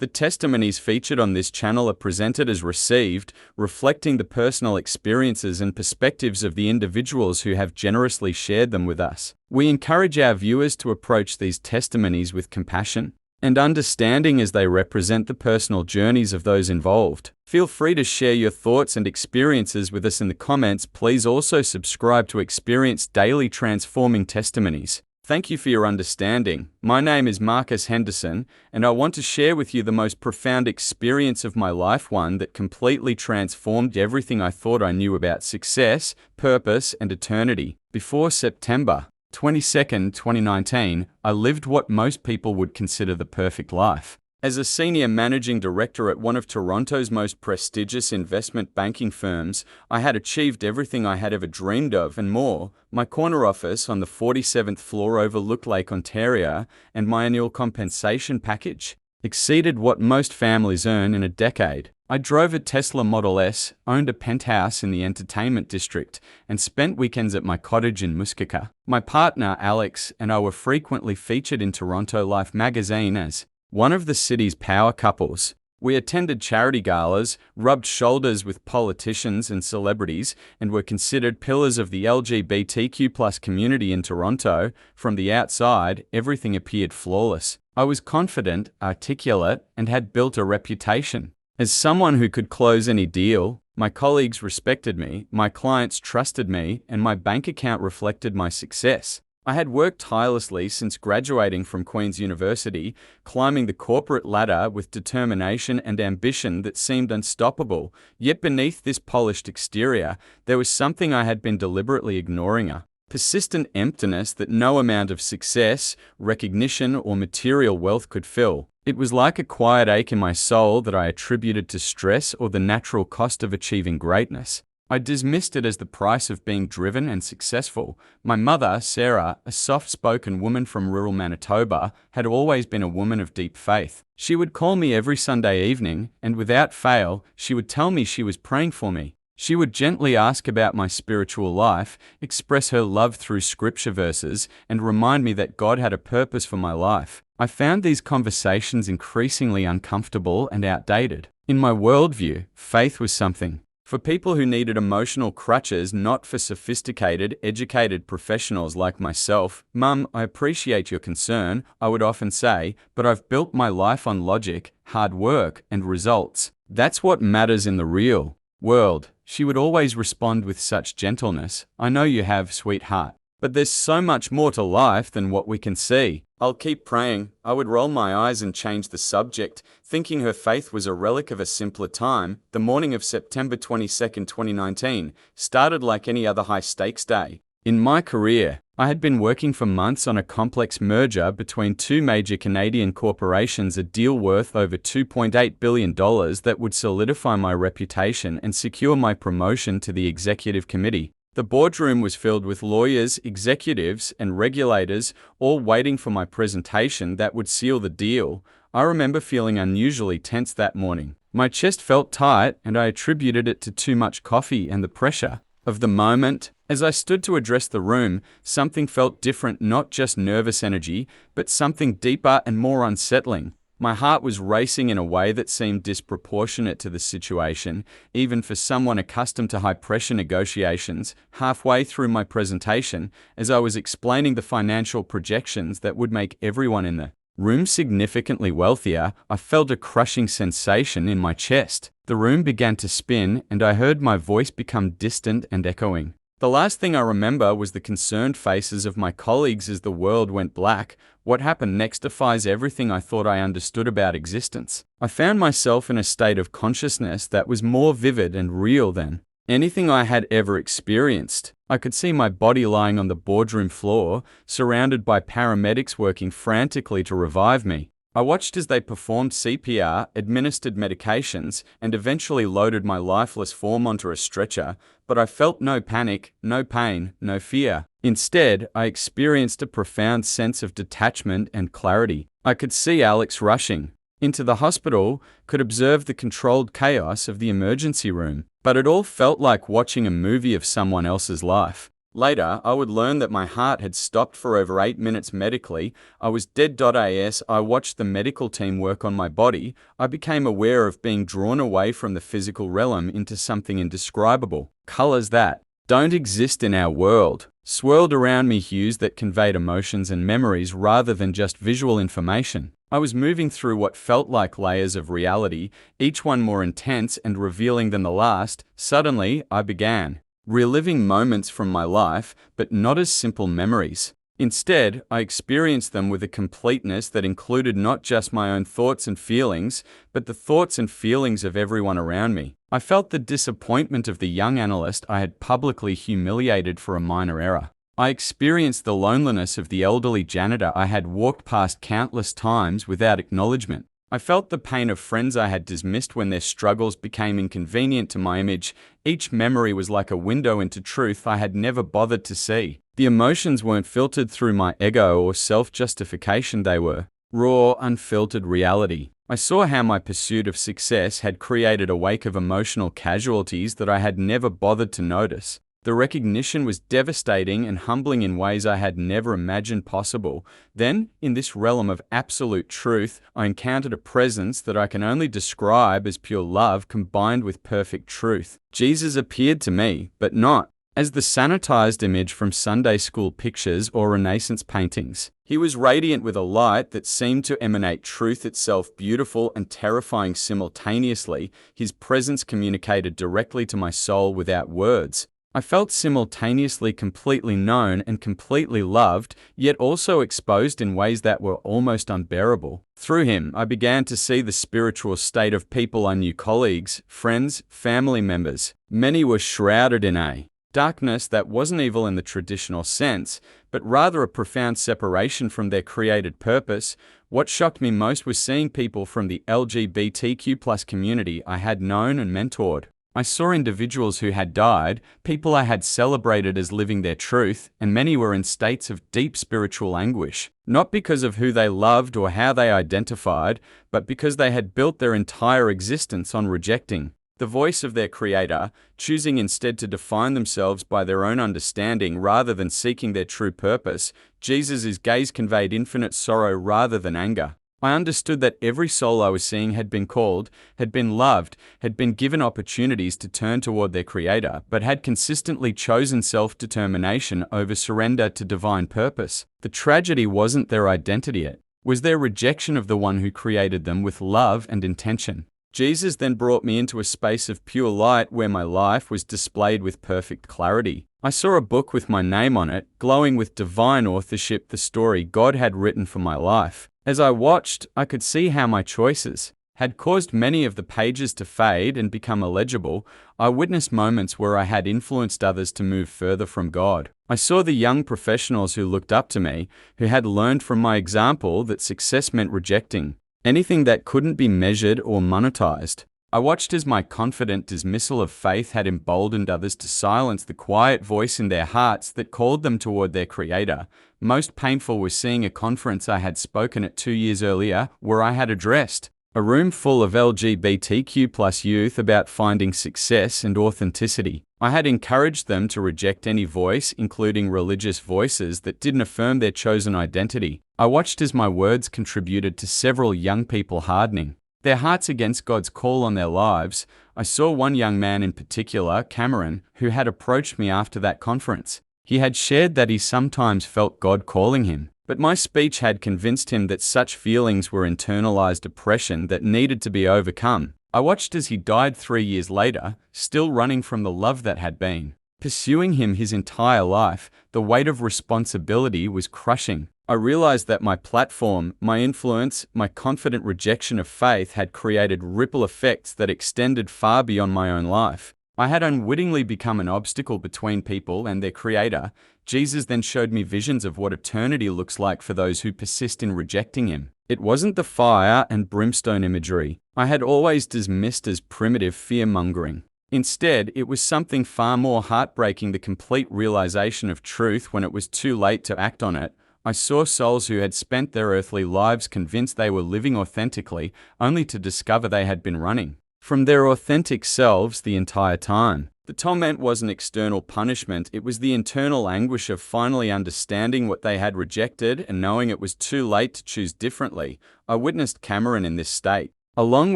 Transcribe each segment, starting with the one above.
The testimonies featured on this channel are presented as received, reflecting the personal experiences and perspectives of the individuals who have generously shared them with us. We encourage our viewers to approach these testimonies with compassion and understanding as they represent the personal journeys of those involved. Feel free to share your thoughts and experiences with us in the comments. Please also subscribe to experience daily transforming testimonies. Thank you for your understanding. My name is Marcus Henderson, and I want to share with you the most profound experience of my life, one that completely transformed everything I thought I knew about success, purpose, and eternity. Before September 22nd, 2019, I lived what most people would consider the perfect life. As a senior managing director at one of Toronto's most prestigious investment banking firms, I had achieved everything I had ever dreamed of and more. My corner office on the 47th floor overlooked Lake Ontario, and my annual compensation package exceeded what most families earn in a decade. I drove a Tesla Model S, owned a penthouse in the entertainment district, and spent weekends at my cottage in Muskoka. My partner, Alex, and I were frequently featured in Toronto Life magazine as one of the city's power couples. We attended charity galas, rubbed shoulders with politicians and celebrities, and were considered pillars of the LGBTQ+ community in Toronto. From the outside, everything appeared flawless. I was confident, articulate, and had built a reputation as someone who could close any deal. My colleagues respected me, my clients trusted me, and my bank account reflected my success. I had worked tirelessly since graduating from Queen's University, climbing the corporate ladder with determination and ambition that seemed unstoppable. Yet beneath this polished exterior, there was something I had been deliberately ignoring, a persistent emptiness that no amount of success, recognition, or material wealth could fill. It was like a quiet ache in my soul that I attributed to stress or the natural cost of achieving greatness. I dismissed it as the price of being driven and successful. My mother, Sarah, a soft-spoken woman from rural Manitoba, had always been a woman of deep faith. She would call me every Sunday evening, and without fail, she would tell me she was praying for me. She would gently ask about my spiritual life, express her love through scripture verses, and remind me that God had a purpose for my life. I found these conversations increasingly uncomfortable and outdated. In my worldview, faith was something for people who needed emotional crutches, not for sophisticated, educated professionals like myself. Mum, I appreciate your concern, I would often say, but I've built my life on logic, hard work, and results. That's what matters in the real world. She would always respond with such gentleness. I know you have, sweetheart. But there's so much more to life than what we can see. I'll keep praying. I would roll my eyes and change the subject, thinking her faith was a relic of a simpler time. The morning of September 22nd, 2019, started like any other high-stakes day. In my career, I had been working for months on a complex merger between two major Canadian corporations, a deal worth over $2.8 billion that would solidify my reputation and secure my promotion to the executive committee. The boardroom was filled with lawyers, executives, and regulators, all waiting for my presentation that would seal the deal. I remember feeling unusually tense that morning. My chest felt tight, and I attributed it to too much coffee and the pressure of the moment. As I stood to address the room, something felt different, not just nervous energy, but something deeper and more unsettling. My heart was racing in a way that seemed disproportionate to the situation, even for someone accustomed to high-pressure negotiations. Halfway through my presentation, as I was explaining the financial projections that would make everyone in the room significantly wealthier, I felt a crushing sensation in my chest. The room began to spin, and I heard my voice become distant and echoing. The last thing I remember was the concerned faces of my colleagues as the world went black. What happened next defies everything I thought I understood about existence. I found myself in a state of consciousness that was more vivid and real than anything I had ever experienced. I could see my body lying on the boardroom floor, surrounded by paramedics working frantically to revive me. I watched as they performed CPR, administered medications, and eventually loaded my lifeless form onto a stretcher, but I felt no panic, no pain, no fear. Instead, I experienced a profound sense of detachment and clarity. I could see Alex rushing into the hospital, could observe the controlled chaos of the emergency room, but it all felt like watching a movie of someone else's life. Later, I would learn that my heart had stopped for over 8 minutes medically. I was dead. I watched the medical team work on my body. I became aware of being drawn away from the physical realm into something indescribable. Colors that don't exist in our world. Swirled around me hues that conveyed emotions and memories rather than just visual information. I was moving through what felt like layers of reality, each one more intense and revealing than the last. Suddenly, I began reliving moments from my life, but not as simple memories. Instead, I experienced them with a completeness that included not just my own thoughts and feelings, but the thoughts and feelings of everyone around me. I felt the disappointment of the young analyst I had publicly humiliated for a minor error. I experienced the loneliness of the elderly janitor I had walked past countless times without acknowledgement. I felt the pain of friends I had dismissed when their struggles became inconvenient to my image. Each memory was like a window into truth I had never bothered to see. The emotions weren't filtered through my ego or self-justification, they were raw, unfiltered reality. I saw how my pursuit of success had created a wake of emotional casualties that I had never bothered to notice. The recognition was devastating and humbling in ways I had never imagined possible. Then, in this realm of absolute truth, I encountered a presence that I can only describe as pure love combined with perfect truth. Jesus appeared to me, but not as the sanitized image from Sunday school pictures or Renaissance paintings. He was radiant with a light that seemed to emanate truth itself, beautiful and terrifying simultaneously. His presence communicated directly to my soul without words. I felt simultaneously completely known and completely loved, yet also exposed in ways that were almost unbearable. Through him, I began to see the spiritual state of people I knew, colleagues, friends, family members. Many were shrouded in a darkness that wasn't evil in the traditional sense, but rather a profound separation from their created purpose. What shocked me most was seeing people from the LGBTQ+ community I had known and mentored. I saw individuals who had died, people I had celebrated as living their truth, and many were in states of deep spiritual anguish, not because of who they loved or how they identified, but because they had built their entire existence on rejecting the voice of their Creator, choosing instead to define themselves by their own understanding rather than seeking their true purpose. Jesus' gaze conveyed infinite sorrow rather than anger. I understood that every soul I was seeing had been called, had been loved, had been given opportunities to turn toward their Creator, but had consistently chosen self-determination over surrender to divine purpose. The tragedy wasn't their identity, it was their rejection of the one who created them with love and intention. Jesus then brought me into a space of pure light where my life was displayed with perfect clarity. I saw a book with my name on it, glowing with divine authorship, the story God had written for my life. As I watched, I could see how my choices had caused many of the pages to fade and become illegible. I witnessed moments where I had influenced others to move further from God. I saw the young professionals who looked up to me, who had learned from my example that success meant rejecting anything that couldn't be measured or monetized. I watched as my confident dismissal of faith had emboldened others to silence the quiet voice in their hearts that called them toward their Creator. Most painful was seeing a conference I had spoken at 2 years earlier, where I had addressed a room full of LGBTQ+ youth about finding success and authenticity. I had encouraged them to reject any voice, including religious voices, that didn't affirm their chosen identity. I watched as my words contributed to several young people hardening their hearts against God's call on their lives. I saw one young man in particular, Cameron, who had approached me after that conference. He had shared that he sometimes felt God calling him, but my speech had convinced him that such feelings were internalized oppression that needed to be overcome. I watched as he died 3 years later, still running from the love that had been pursuing him his entire life. The weight of responsibility was crushing. I realized that my platform, my influence, my confident rejection of faith had created ripple effects that extended far beyond my own life. I had unwittingly become an obstacle between people and their Creator. Jesus then showed me visions of what eternity looks like for those who persist in rejecting Him. It wasn't the fire and brimstone imagery I had always dismissed as primitive fear-mongering. Instead, it was something far more heartbreaking, the complete realization of truth when it was too late to act on it. I saw souls who had spent their earthly lives convinced they were living authentically, only to discover they had been running from their authentic selves the entire time. The The torment wasn't external punishment, it was the internal anguish of finally understanding what they had rejected and knowing it was too late to choose differently. I witnessed Cameron in this state, along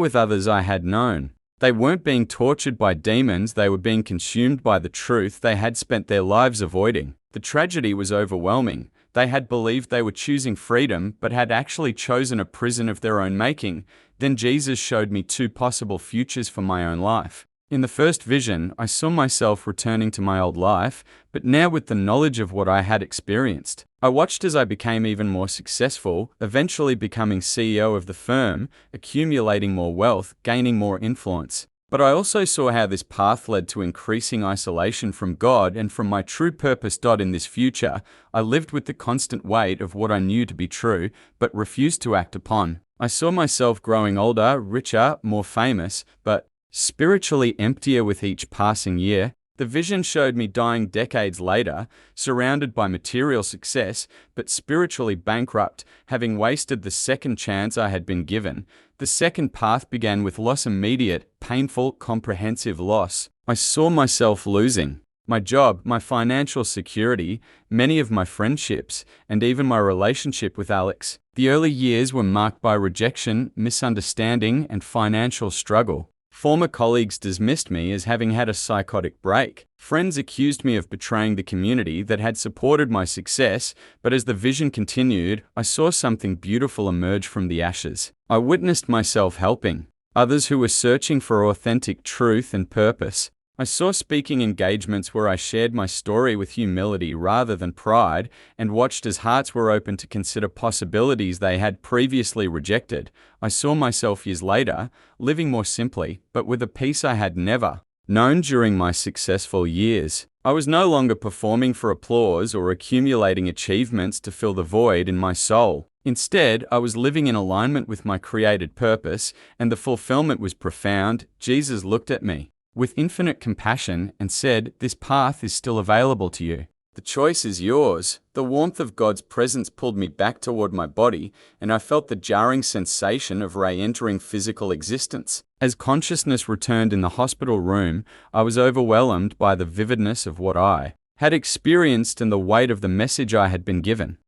with others I had known. They weren't being tortured by demons, they were being consumed by the truth they had spent their lives avoiding. The tragedy was overwhelming. They had believed they were choosing freedom, but had actually chosen a prison of their own making. Then Jesus showed me two possible futures for my own life. In the first vision, I saw myself returning to my old life, but now with the knowledge of what I had experienced. I watched as I became even more successful, eventually becoming CEO of the firm, accumulating more wealth, gaining more influence. But I also saw how this path led to increasing isolation from God and from my true purpose. In this future, I lived with the constant weight of what I knew to be true, but refused to act upon. I saw myself growing older, richer, more famous, but spiritually emptier with each passing year. The vision showed me dying decades later, surrounded by material success, but spiritually bankrupt, having wasted the second chance I had been given. The second path began with loss, immediate, painful, comprehensive loss. I saw myself losing my job, my financial security, many of my friendships, and even my relationship with Alex. The early years were marked by rejection, misunderstanding, and financial struggle. Former colleagues dismissed me as having had a psychotic break. Friends accused me of betraying the community that had supported my success, but as the vision continued, I saw something beautiful emerge from the ashes. I witnessed myself helping others who were searching for authentic truth and purpose. I saw speaking engagements where I shared my story with humility rather than pride, and watched as hearts were open to consider possibilities they had previously rejected. I saw myself years later, living more simply, but with a peace I had never known during my successful years. I was no longer performing for applause or accumulating achievements to fill the void in my soul. Instead, I was living in alignment with my created purpose, and the fulfillment was profound. Jesus looked at me with infinite compassion and said, "This path is still available to you. The choice is yours." The warmth of God's presence pulled me back toward my body, and I felt the jarring sensation of re-entering physical existence. As consciousness returned in the hospital room, I was overwhelmed by the vividness of what I had experienced and the weight of the message I had been given.